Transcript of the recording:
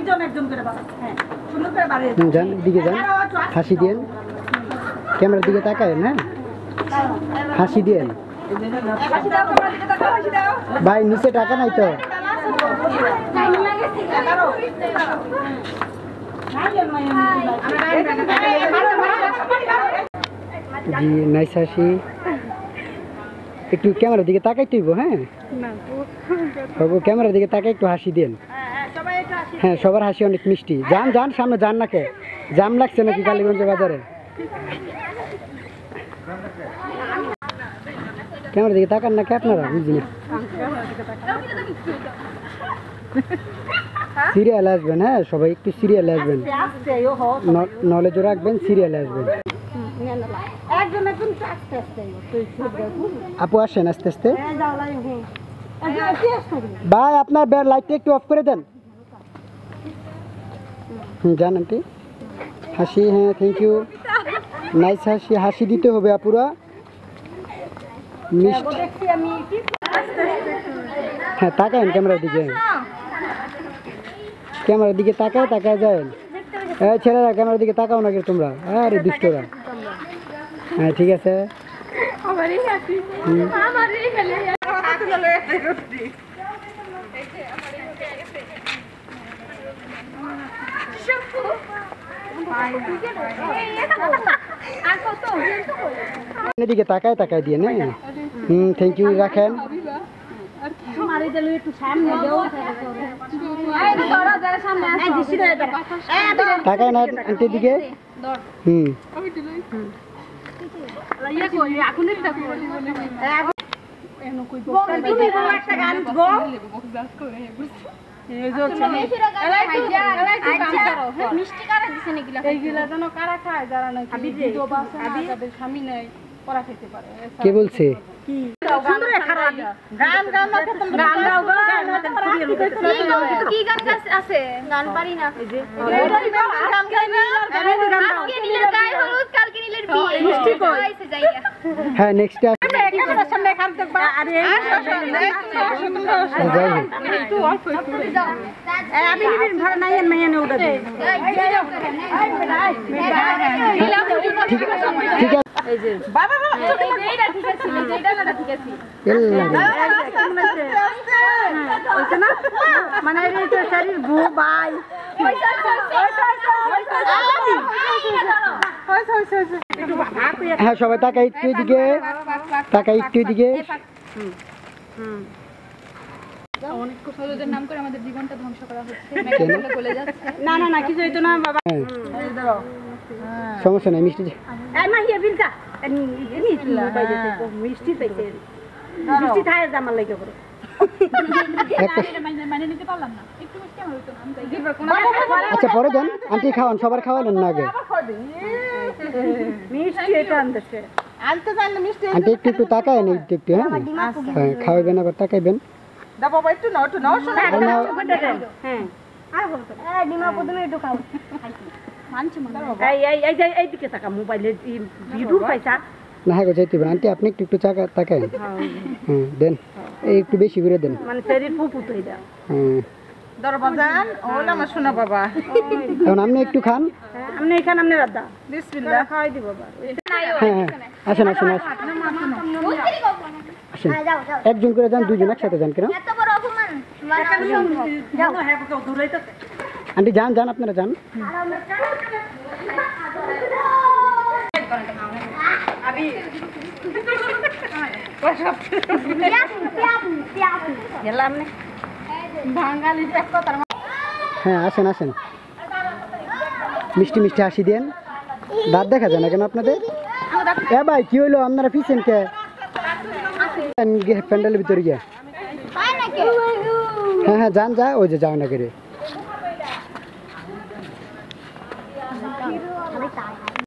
একজন একজন করে বাড়ান হ্যাঁ সুন্দর করে বাড়িয়ে যান দিকে যান হাসি দেন ক্যামেরার দিকে তাকায় না হাসি দেন হাসি দাও ক্যামেরার দিকে তাকাও হাসি দাও ভাই নিচে টাকা নাই তো জি নাইস হাসি একটু ক্যামেরার দিকে তাকাইতে হইব হ্যাঁ ক্যামেরার দিকে তাকাই একটু হাসি দেন হ্যাঁ সবার হাসি অনেক মিষ্টি যান যান সামনে যান না কে জাম লাগছে নাকি কালীগঞ্জ বাজারে ক্যামেরার দিকে তাকান না কে আপনারা বুঝি না সিরিয়াল আসবেন হ্যাঁ সবাই একটু সিরিয়াল আসবেন নলেজও রাখবেন সিরিয়াল আসবেন আপু আসেন আস্তে আস্তে ভাই আপনার লাইটটা একটু অফ করে দেন যান আন্টি হাসি হ্যাঁ থ্যাংক ইউ নাইস হাসি হাসি দিতে হবে আপুরা মিষ্টি হ্যাঁ তাকায়েন ক্যামেরার দিকে ক্যামেরার দিকে তাকায় তাকায় যায় হ্যাঁ ছেলেরা ক্যামেরার দিকে তাকাও না তোমরা আরে দুষ্টরা হ্যাঁ ঠিক আছে দিকে তাকায় তাকায় দিয়ে না থ্যাংক ইউ রাখেন তাকায় না আন্টির দিকে কে বলছে গান গান গান গাও গান কি গান আছে গান পারি না গান গাই না আজকে নীলের গায়ে হলুদ কালকে নীলের বিয়ে মিষ্টি কইছে যাইয়া হ্যাঁ নেক্সট ক্যামেরার সামনে খান দেখবা আরে একটু অল্প একটু যাও আমি নিবিন ভাড়া নাই এর মেয়ে ওটা দে ঠিক আছে এই যে বাবা বাবা এইটা ঠিক আছে এইটা না ঠিক আছে ওইটা না মানে এইটা শরীর ভু ভাই হ্যাঁ সবাই তাকাই একটু এদিকে তাকাই একটু এদিকে অনেক কুশলদের নাম করে আমাদের জীবনটা ধ্বংস করা হচ্ছে মেয়েগুলো গলে যাচ্ছে না না না কিছু হইতো না বাবা এই দাও সমস্যা নাই মিষ্টি এই মা হিয়া বিলটা মিষ্টি পাইছে মিষ্টি খায় জামার লাগে করে আচ্ছা পরে দেন আন্টি খাওয়ান সবার খাওয়ালেন না আগে আন্টি একটু একটু তাকায়েন একটু একটু হ্যাঁ হ্যাঁ খাওয়াবেন আবার তাকাইবেন না হ্যাঁ যাইতে আন্টি আপনি একটু একটু তাকায়েন হ্যাঁ দেন এই একটু বেশি করে দেন মানে শরীর পুপুত হয়ে যায় দরবাজান ওলা আমার শোনা বাবা এখন আপনি একটু খান আপনি এখানে আপনি রাদা বিসমিল্লাহ খাওয়াই দিব বাবা হ্যাঁ আসেন আসেন আসেন একজন করে যান দুজন একসাথে যান কেন আন্টি যান যান আপনারা যান হ্যাঁ আসেন আসেন মিষ্টি মিষ্টি হাসি দেন দাঁত দেখা যায় না কেন আপনাদের এ ভাই কি হইলো আপনারা পিছেন কে প্যান্ডেলের ভিতরে গিয়ে হ্যাঁ হ্যাঁ যান যা ওই যে যাও না করে